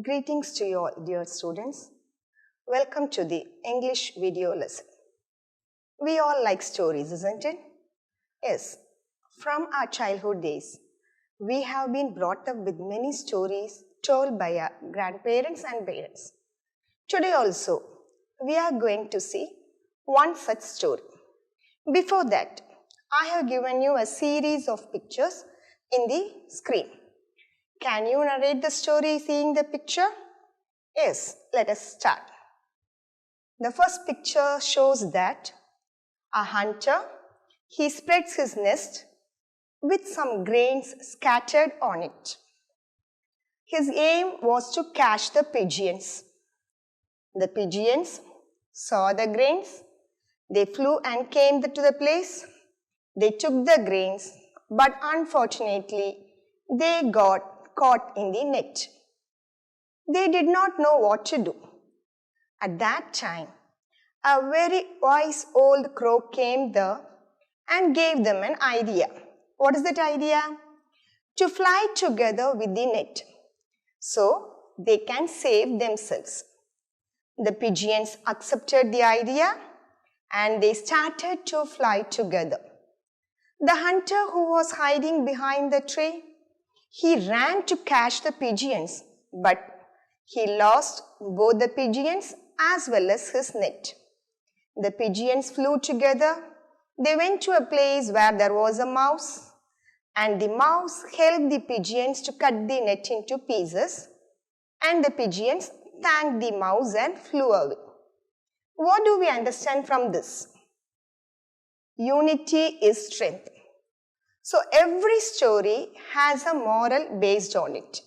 Greetings to you all, dear students. Welcome to the English video lesson. We all like stories, isn't it? Yes, from our childhood days, we have been brought up with many stories told by our grandparents and parents. Today also, we are going to see one such story. Before that, I have given you a series of pictures in the screen. Can you narrate the story seeing the picture? Yes, let us start. The first picture shows that a hunter, he spreads his nest with some grains scattered on it. His aim was to catch the pigeons. The pigeons saw the grains. They flew and came to the place. They took the grains, but unfortunately, they got caught in the net. They did not know what to do. At that time, a very wise old crow came there and gave them an idea. What is that idea? To fly together with the net so they can save themselves. The pigeons accepted the idea and they started to fly together. The hunter who was hiding behind the tree, he ran to catch the pigeons, but he lost both the pigeons as well as his net. The pigeons flew together. They went to a place where there was a mouse, and the mouse helped the pigeons to cut the net into pieces, and the pigeons thanked the mouse and flew away. What do we understand from this? Unity is strength. So every story has a moral based on it.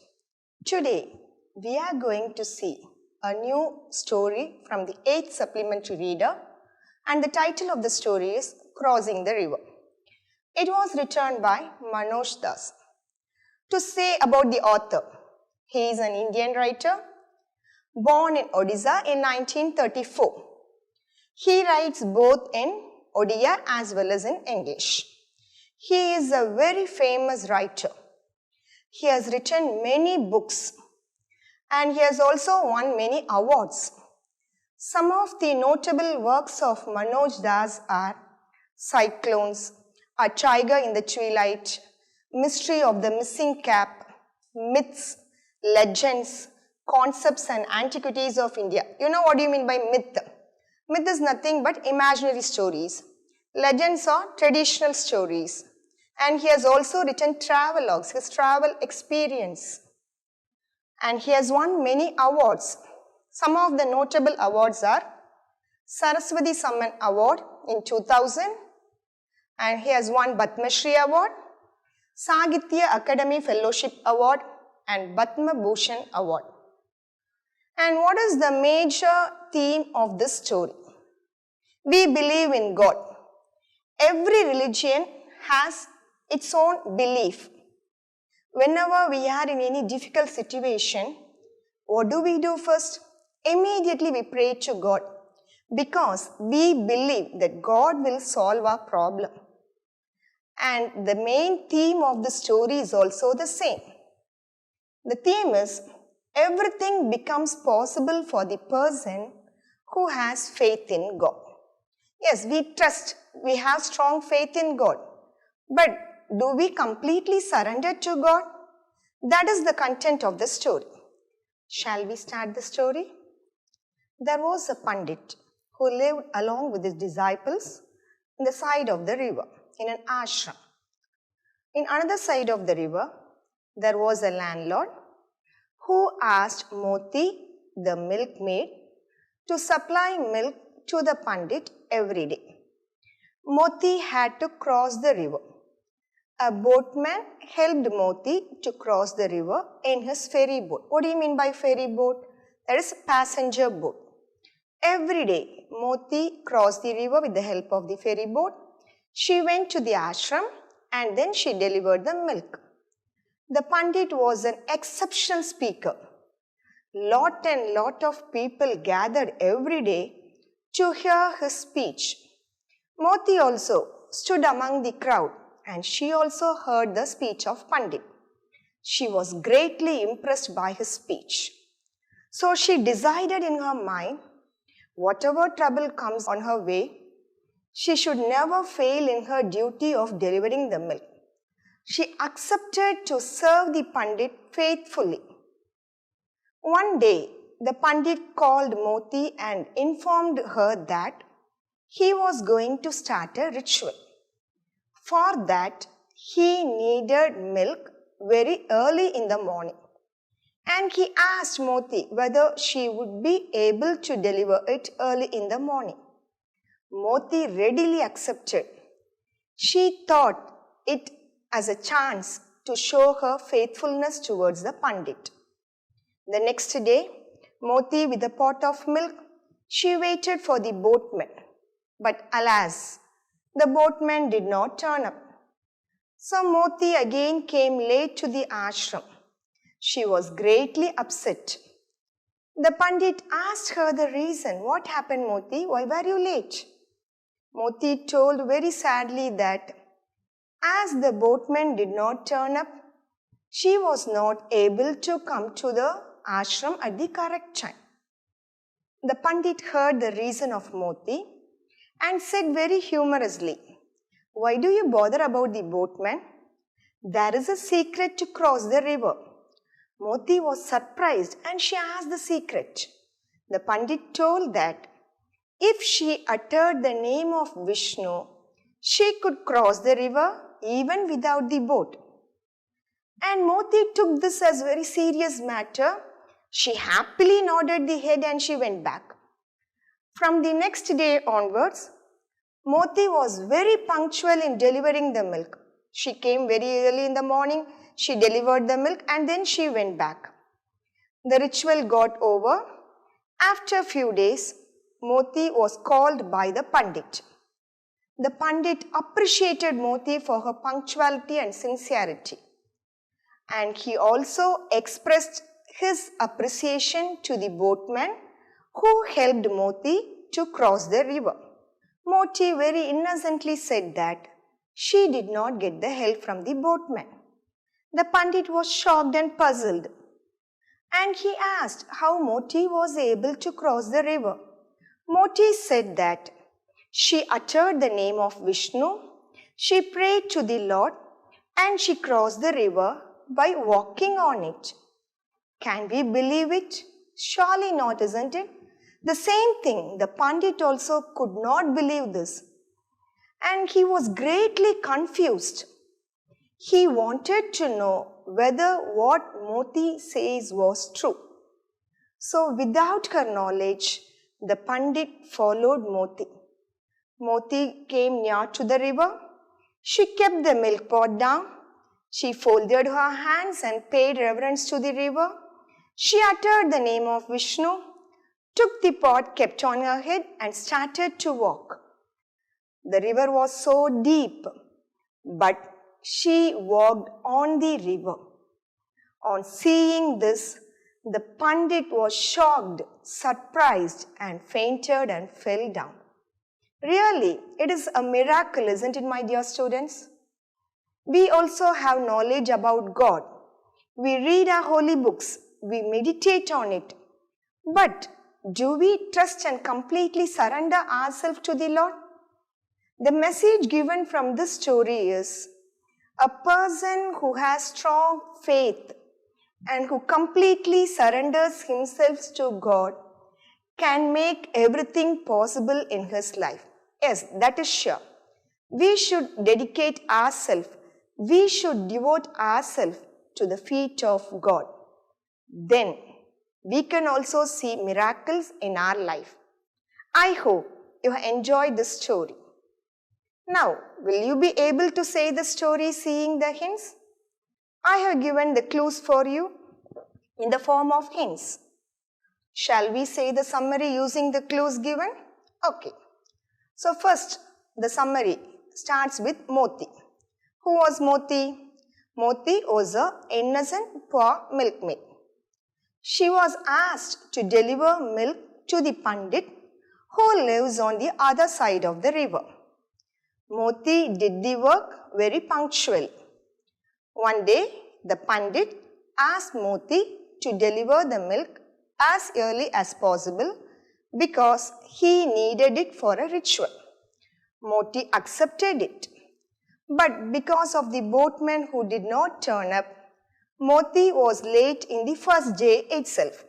Today, we are going to see a new story from the 8th Supplementary Reader, and the title of the story is Crossing the River. It was written by Manoj Das. To say about the author, he is an Indian writer, born in Odisha in 1934. He writes both in Odia as well as in English. He is a very famous writer. He has written many books and he has also won many awards. Some of the notable works of Manoj Das are Cyclones, A Tiger in the Twilight, Mystery of the Missing Cap, Myths, Legends, Concepts and Antiquities of India. You know what do you mean by myth? Myth is nothing but imaginary stories. Legends are traditional stories. And he has also written travelogues, his travel experience. And he has won many awards. Some of the notable awards are Saraswati Samman Award in 2000. And he has won Padma Shri Award, Sahitya Academy Fellowship Award and Padma Bhushan Award. And what is the major theme of this story? We believe in God. Every religion has its own belief. Whenever we are in any difficult situation, what do we do first? Immediately we pray to God because we believe that God will solve our problem. And the main theme of the story is also the same. The theme is everything becomes possible for the person who has faith in God. Yes, we trust, we have strong faith in God. But do we completely surrender to God? That is the content of the story. Shall we start the story? There was a Pandit who lived along with his disciples on the side of the river in an ashram. In another side of the river, there was a landlord who asked Moti, the milkmaid, to supply milk to the Pandit every day. Moti had to cross the river. A boatman helped Moti to cross the river in his ferry boat. What do you mean by ferry boat? That is a passenger boat. Every day, Moti crossed the river with the help of the ferry boat. She went to the ashram and then she delivered the milk. The Pandit was an exceptional speaker. Lot and lot of people gathered every day to hear his speech. Moti also stood among the crowd and she also heard the speech of Pandit. She was greatly impressed by his speech. So she decided in her mind, whatever trouble comes on her way, she should never fail in her duty of delivering the milk. She accepted to serve the Pandit faithfully. One day, the Pandit called Moti and informed her that he was going to start a ritual. For that, he needed milk very early in the morning. And he asked Moti whether she would be able to deliver it early in the morning. Moti readily accepted. She thought it as a chance to show her faithfulness towards the Pandit. The next day, Moti with a pot of milk, she waited for the boatman. But alas, the boatman did not turn up. So Moti again came late to the ashram. She was greatly upset. The Pandit asked her the reason. What happened, Moti? Why were you late? Moti told very sadly that as the boatman did not turn up, she was not able to come to the ashram at the correct time. The Pandit heard the reason of Moti and said very humorously, "Why do you bother about the boatman? There is a secret to cross the river." Moti was surprised and she asked the secret. The Pandit told that if she uttered the name of Vishnu, she could cross the river even without the boat. And Moti took this as a very serious matter. She happily nodded the head and she went back. From the next day onwards, Moti was very punctual in delivering the milk. She came very early in the morning, she delivered the milk and then she went back. The ritual got over. After a few days, Moti was called by the Pandit. The Pandit appreciated Moti for her punctuality and sincerity. And he also expressed his appreciation to the boatman who helped Moti to cross the river. Moti very innocently said that she did not get the help from the boatman. The Pandit was shocked and puzzled. And he asked how Moti was able to cross the river. Moti said that she uttered the name of Vishnu, she prayed to the Lord, and she crossed the river by walking on it. Can we believe it? Surely not, isn't it? The same thing, the Pandit also could not believe this. And he was greatly confused. He wanted to know whether what Moti says was true. So without her knowledge, the Pandit followed Moti. Moti came near to the river. She kept the milk pot down. She folded her hands and paid reverence to the river. She uttered the name of Vishnu, took the pot kept on her head and started to walk. The river was so deep, but she walked on the river. On seeing this, the Pandit was shocked, surprised and fainted and fell down. Really, it is a miracle, isn't it, my dear students? We also have knowledge about God. We read our holy books. We meditate on it. But do we trust and completely surrender ourselves to the Lord? The message given from this story is a person who has strong faith and who completely surrenders himself to God can make everything possible in his life. Yes, that is sure. We should dedicate ourselves. We should devote ourselves to the feet of God. Then we can also see miracles in our life. I hope you have enjoyed this story. Now, will you be able to say the story seeing the hints? I have given the clues for you in the form of hints. Shall we say the summary using the clues given? Okay. So first, the summary starts with Moti. Who was Moti? Moti was an innocent poor milkmaid. She was asked to deliver milk to the Pandit who lives on the other side of the river. Moti did the work very punctually. One day, the Pandit asked Moti to deliver the milk as early as possible because he needed it for a ritual. Moti accepted it. But because of the boatmen who did not turn up, Moti was late in the first day itself.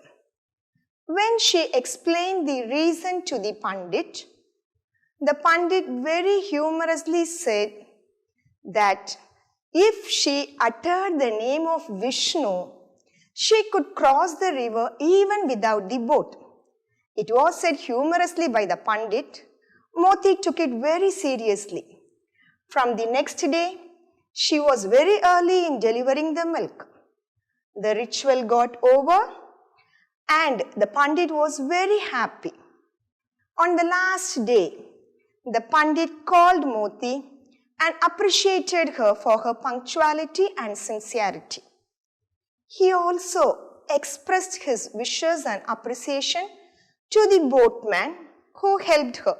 When she explained the reason to the Pandit very humorously said that if she uttered the name of Vishnu, she could cross the river even without the boat. It was said humorously by the Pandit. Moti took it very seriously. From the next day, she was very early in delivering the milk. The ritual got over and the Pandit was very happy. On the last day, the Pandit called Moti and appreciated her for her punctuality and sincerity. He also expressed his wishes and appreciation to the boatman who helped her.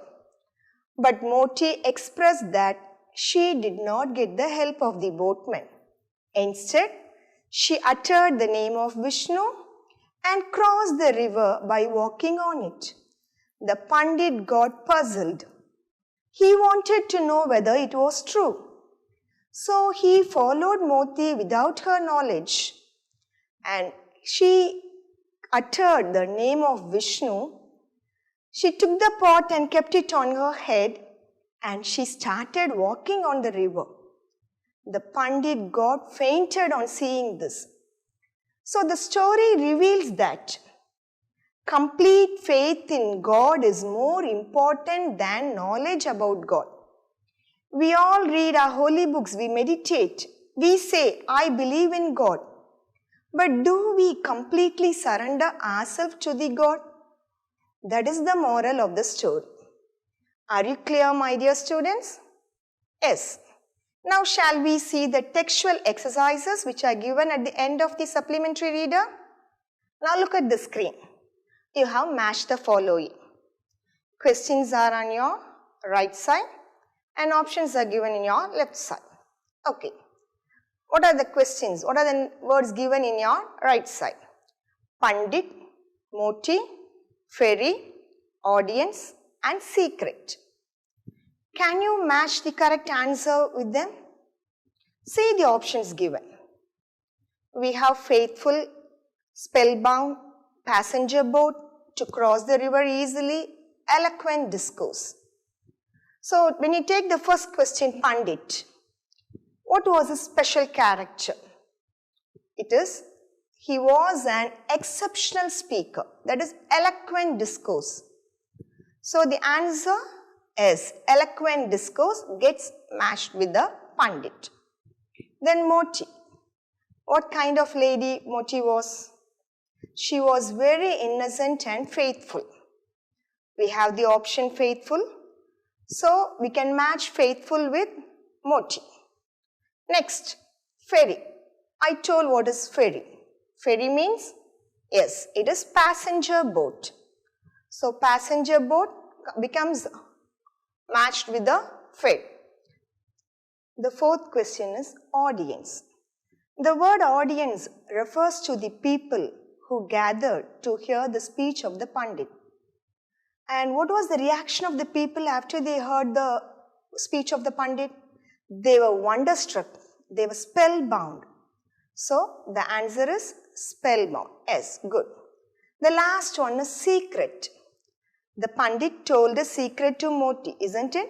But Moti expressed that she did not get the help of the boatman. Instead, she uttered the name of Vishnu and crossed the river by walking on it. The Pandit got puzzled. He wanted to know whether it was true. So he followed Moti without her knowledge. And she uttered the name of Vishnu. She took the pot and kept it on her head and she started walking on the river. The Pandit got fainted on seeing this. So the story reveals that complete faith in God is more important than knowledge about God. We all read our holy books, we meditate, we say, I believe in God. But do we completely surrender ourselves to the God? That is the moral of the story. Are you clear, my dear students? Yes. Now shall we see the textual exercises which are given at the end of the supplementary reader? Now look at the screen. You have matched the following. Questions are on your right side and options are given in your left side. Okay. What are the questions? What are the words given in your right side? Pandit, Moti, Fairy, Audience and Secret. Can you match the correct answer with them? See the options given. We have faithful, spellbound, passenger boat, to cross the river easily, eloquent discourse. So when you take the first question, Pandit, what was his special character? It is, he was an exceptional speaker, that is eloquent discourse. So the answer is eloquent discourse gets matched with the Pandit. Then Moti. What kind of lady Moti was? She was very innocent and faithful. We have the option faithful. So we can match faithful with Moti. Next, ferry. I told what is ferry. Ferry means, yes, it is passenger boat. So passenger boat becomes matched with the ferry. The fourth question is audience. The word audience refers to the people who gathered to hear the speech of the Pandit. And what was the reaction of the people after they heard the speech of the Pandit? They were wonderstruck. They were spellbound. So the answer is spellbound. Yes, good. The last one is secret. The Pandit told a secret to Moti, isn't it?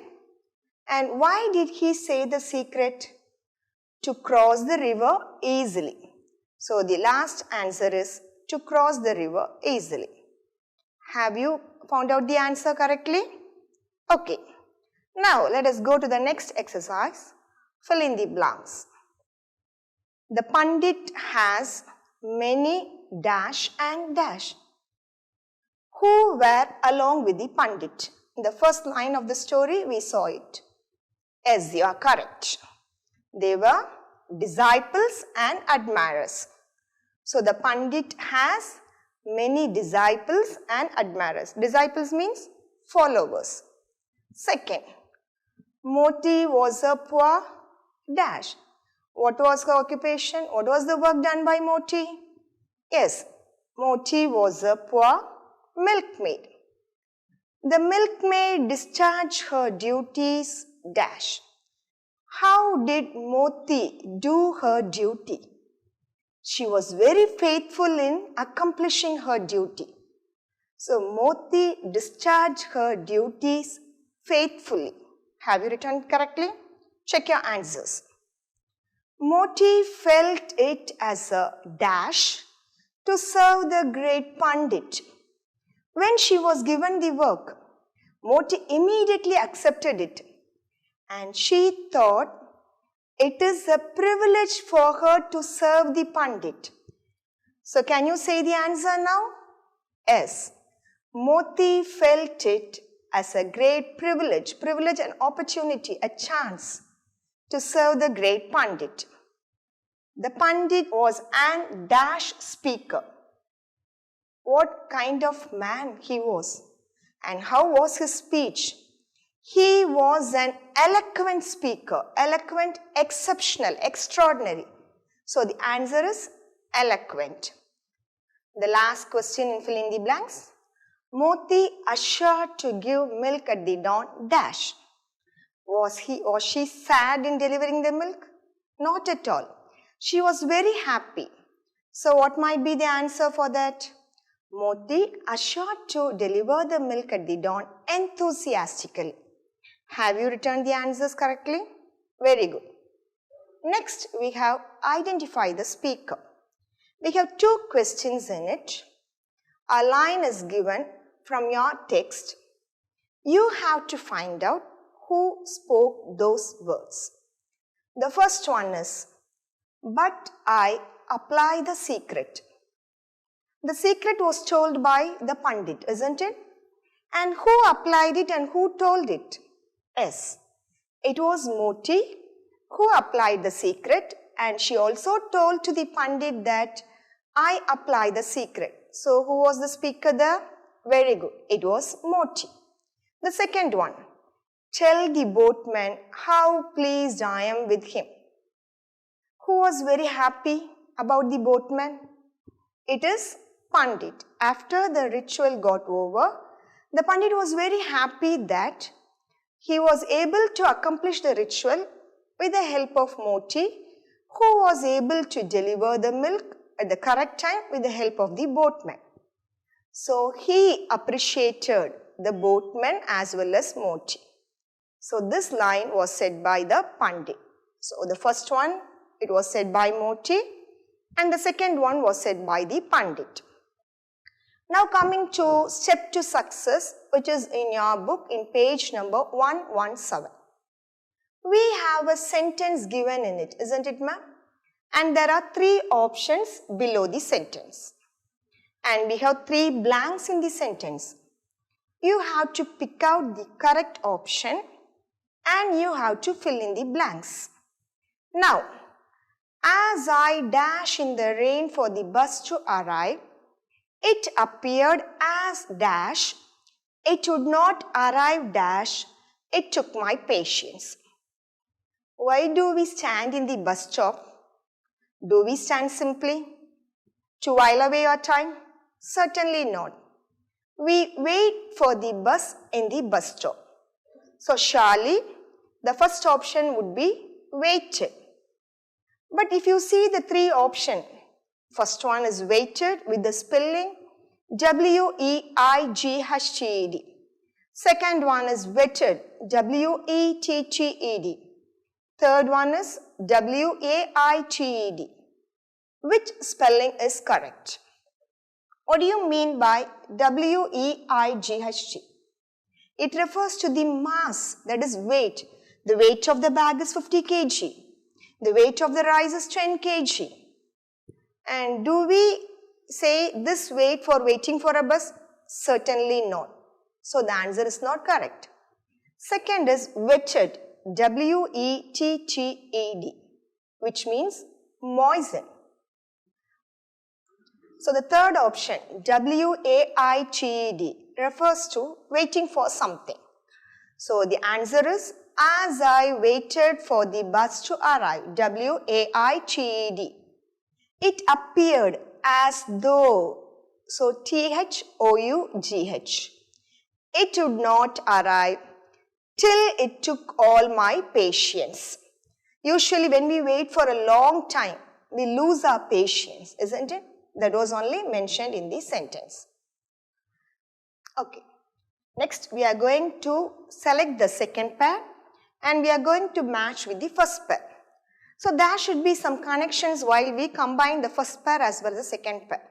And why did he say the secret? To cross the river easily. So the last answer is to cross the river easily. Have you found out the answer correctly? Okay. Now let us go to the next exercise. Fill in the blanks. The Pandit has many dash and dash. Who were along with the Pandit? In the first line of the story, we saw it. Yes, you are correct. They were disciples and admirers. So the Pandit has many disciples and admirers. Disciples means followers. Second, Moti was a poor dash. What was her occupation? What was the work done by Moti? Yes, Moti was a poor milkmaid. The milkmaid discharged her duties dash. How did Moti do her duty? She was very faithful in accomplishing her duty. So Moti discharged her duties faithfully. Have you written correctly? Check your answers. Moti felt it as a dash to serve the great Pandit. When she was given the work, Moti immediately accepted it, and she thought it is a privilege for her to serve the Pandit. So can you say the answer now? Yes. Moti felt it as a great privilege and opportunity, a chance to serve the great Pandit. The Pandit was an dash speaker. What kind of man he was, and how was his speech? He was an eloquent speaker, eloquent, exceptional, extraordinary. So the answer is eloquent. The last question in fill in the blanks. Moti assured to give milk at the dawn dash. Was he or she sad in delivering the milk? Not at all. She was very happy. So what might be the answer for that? Moti assured to deliver the milk at the dawn enthusiastically. Have you written the answers correctly? Very good. Next, we have identify the speaker. We have two questions in it. A line is given from your text. You have to find out who spoke those words. The first one is, but I apply the secret. The secret was told by the Pandit, isn't it? And who applied it and who told it? Yes, it was Moti who applied the secret, and she also told to the Pandit that I apply the secret. So who was the speaker there? Very good. It was Moti. The second one, tell the boatman how pleased I am with him. Who was very happy about the boatman? It is Pandit. After the ritual got over, the Pandit was very happy that he was able to accomplish the ritual with the help of Moti, who was able to deliver the milk at the correct time with the help of the boatman. So he appreciated the boatman as well as Moti. So this line was said by the Pandit. So the first one, it was said by Moti, and the second one was said by the Pandit. Now coming to step to success, which is in your book in page number 117. We have a sentence given in it, isn't it, ma'am? And there are three options below the sentence. And we have three blanks in the sentence. You have to pick out the correct option and you have to fill in the blanks. Now, as I dash in the rain for the bus to arrive, it appeared as dash, it would not arrive dash, it took my patience. Why do we stand in the bus stop? Do we stand simply to while away our time? Certainly not. We wait for the bus in the bus stop. So surely the first option would be waited. But if you see the three options, first one is waited with the spelling W-E-I-G-H-T-E-D. Second one is wetted, W-E-T-T-E-D. Third one is W-A-I-T-E-D. Which spelling is correct? What do you mean by W-E-I-G-H-T? It refers to the mass, that is weight. The weight of the bag is 50 kg. The weight of the rice is 10 kg. And do we say this weight for waiting for a bus? Certainly not. So the answer is not correct. Second is wetted, W-E-T-T-E-D, which means moisten. So the third option, W-A-I-T-E-D, refers to waiting for something. So the answer is as I waited for the bus to arrive, W-A-I-T-E-D. It appeared as though So THOUGH. It would not arrive till it took all my patience. Usually when we wait for a long time, we lose our patience, isn't it? That was only mentioned in the sentence. Okay. Next, we are going to select the second pair and we are going to match with the first pair. So there should be some connections while we combine the first pair as well as the second pair.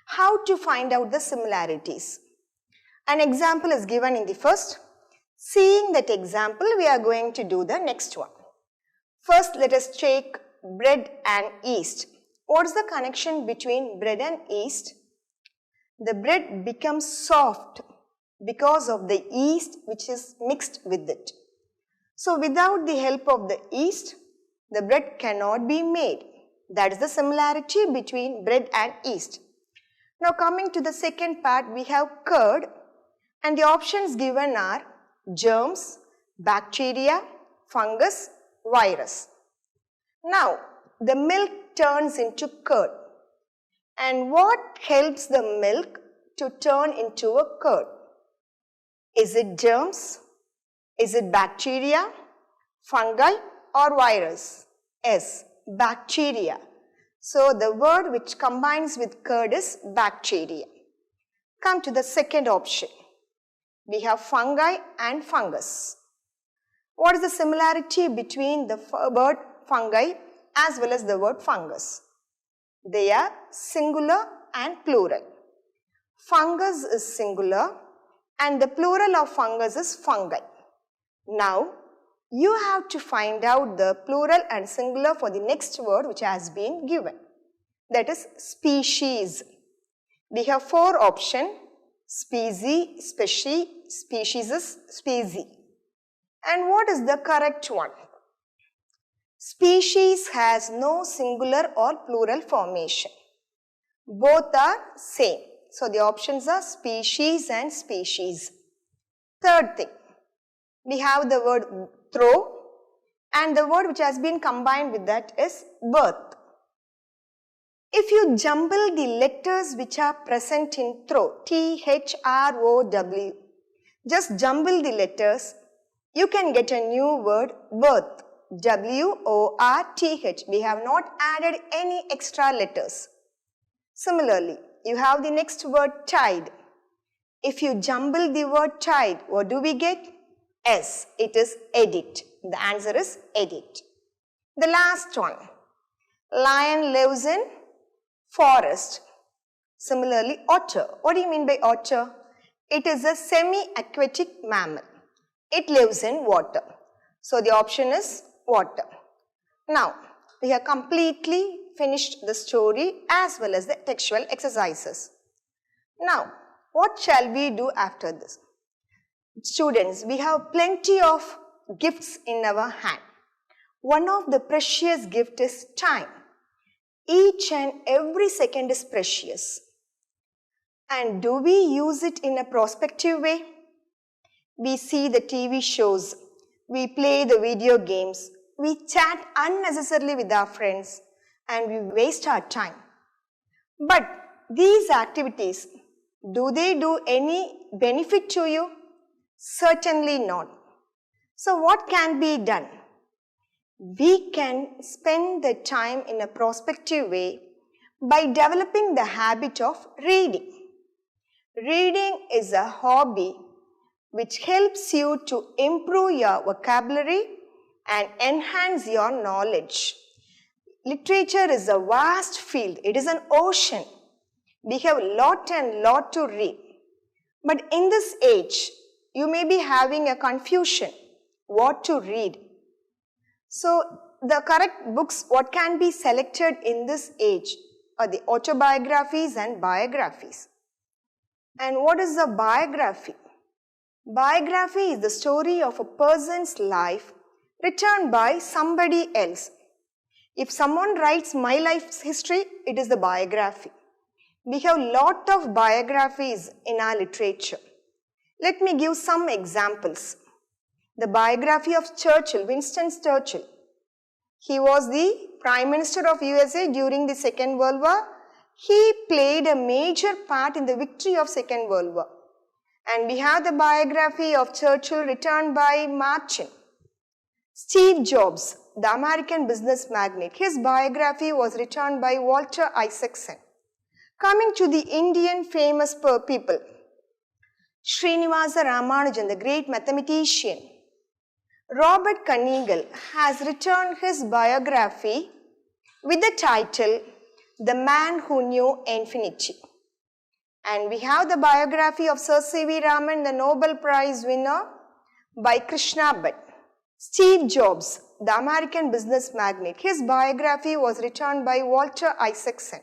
How to find out the similarities? An example is given in the first. Seeing that example, we are going to do the next one. First, let us take bread and yeast. What is the connection between bread and yeast? The bread becomes soft because of the yeast which is mixed with it. So without the help of the yeast, the bread cannot be made. That is the similarity between bread and yeast. Now coming to the second part, we have curd and the options given are germs, bacteria, fungus, virus. Now the milk turns into curd. And what helps the milk to turn into a curd? Is it germs? Is it bacteria, fungi or virus? Yes, bacteria. So the word which combines with curd is bacteria. Come to the second option. We have fungi and fungus. What is the similarity between the word fungi as well as the word fungus? They are singular and plural. Fungus is singular and the plural of fungus is fungi. Now, you have to find out the plural and singular for the next word which has been given. That is species. We have four options: species, specie, species, species. And what is the correct one? Species has no singular or plural formation. Both are same. So the options are species and species. Third thing, we have the word throw and the word which has been combined with that is birth. If you jumble the letters which are present in throw, T-H-R-O-W, just jumble the letters, you can get a new word birth, W-O-R-T-H. We have not added any extra letters. Similarly, you have the next word tide. If you jumble the word tide, what do we get? S, it is edit. The answer is edit. The last one, lion lives in forest. Similarly, otter. What do you mean by otter? It is a semi-aquatic mammal. It lives in water. So the option is water. Now, we have completely finished the story as well as the textual exercises. Now, what shall we do after this? Students, we have plenty of gifts in our hand. One of the precious gifts is time. Each and every second is precious. And do we use it in a prospective way? We see the TV shows, we play the video games, we chat unnecessarily with our friends and we waste our time. But these activities, do they do any benefit to you? Certainly not. So what can be done? We can spend the time in a prospective way by developing the habit of reading. Reading is a hobby which helps you to improve your vocabulary and enhance your knowledge. Literature is a vast field. It is an ocean. We have lot and lot to read. But in this age, you may be having a confusion what to read. So the correct books what can be selected in this age are the autobiographies and biographies. And what is a biography? Biography is the story of a person's life written by somebody else. If someone writes my life's history, it is the biography. We have lot of biographies in our literature. Let me give some examples. The biography of Churchill, Winston Churchill. He was the Prime Minister of USA during the Second World War. He played a major part in the victory of Second World War. And we have the biography of Churchill written by Martin. Steve Jobs, the American business magnate, his biography was written by Walter Isaacson. Coming to the Indian famous people, Srinivasa Ramanujan, the great mathematician. Robert Kanigal has written his biography with the title, The Man Who Knew Infinity. And we have the biography of Sir C.V. Raman, the Nobel Prize winner, by Krishna Bhatt. Steve Jobs, the American business magnate, his biography was written by Walter Isaacson.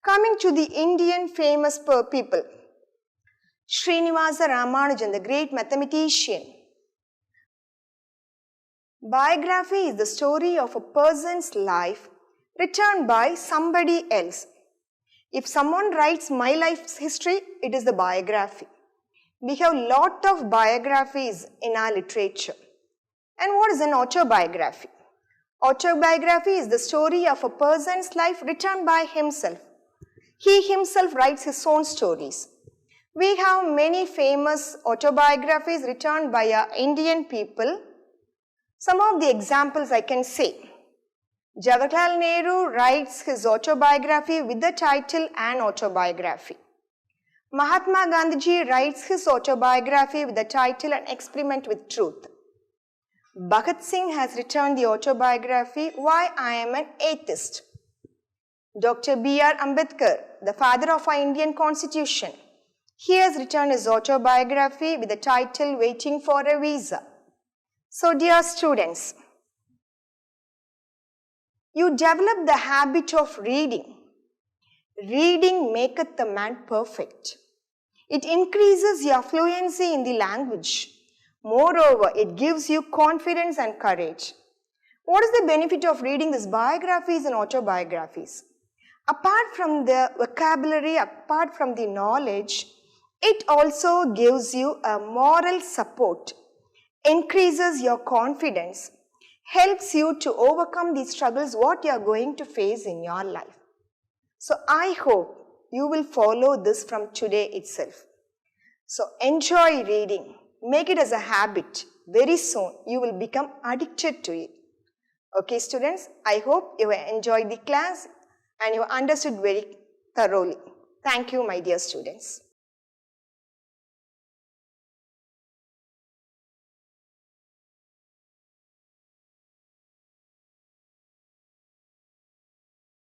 Coming to the Indian famous people, Srinivasa Ramanujan, the great mathematician. Biography is the story of a person's life written by somebody else. If someone writes my life's history, it is the biography. We have a lot of biographies in our literature. And what is an autobiography? Autobiography is the story of a person's life written by himself. He himself writes his own stories. We have many famous autobiographies written by our Indian people. Some of the examples I can say. Jawaharlal Nehru writes his autobiography with the title An Autobiography. Mahatma Gandhi writes his autobiography with the title An Experiment with Truth. Bhagat Singh has written the autobiography Why I Am an Atheist. Dr. B.R. Ambedkar, the father of our Indian Constitution, he has written his autobiography with the title Waiting for a Visa. So dear students, you develop the habit of reading. Reading maketh the man perfect. It increases your fluency in the language. Moreover, it gives you confidence and courage. What is the benefit of reading these biographies and autobiographies? Apart from the vocabulary, apart from the knowledge, it also gives you a moral support, increases your confidence, helps you to overcome the struggles what you are going to face in your life. So I hope you will follow this from today itself. So enjoy reading. Make it as a habit. Very soon you will become addicted to it. Okay students, I hope you have enjoyed the class and you understood very thoroughly. Thank you my dear students.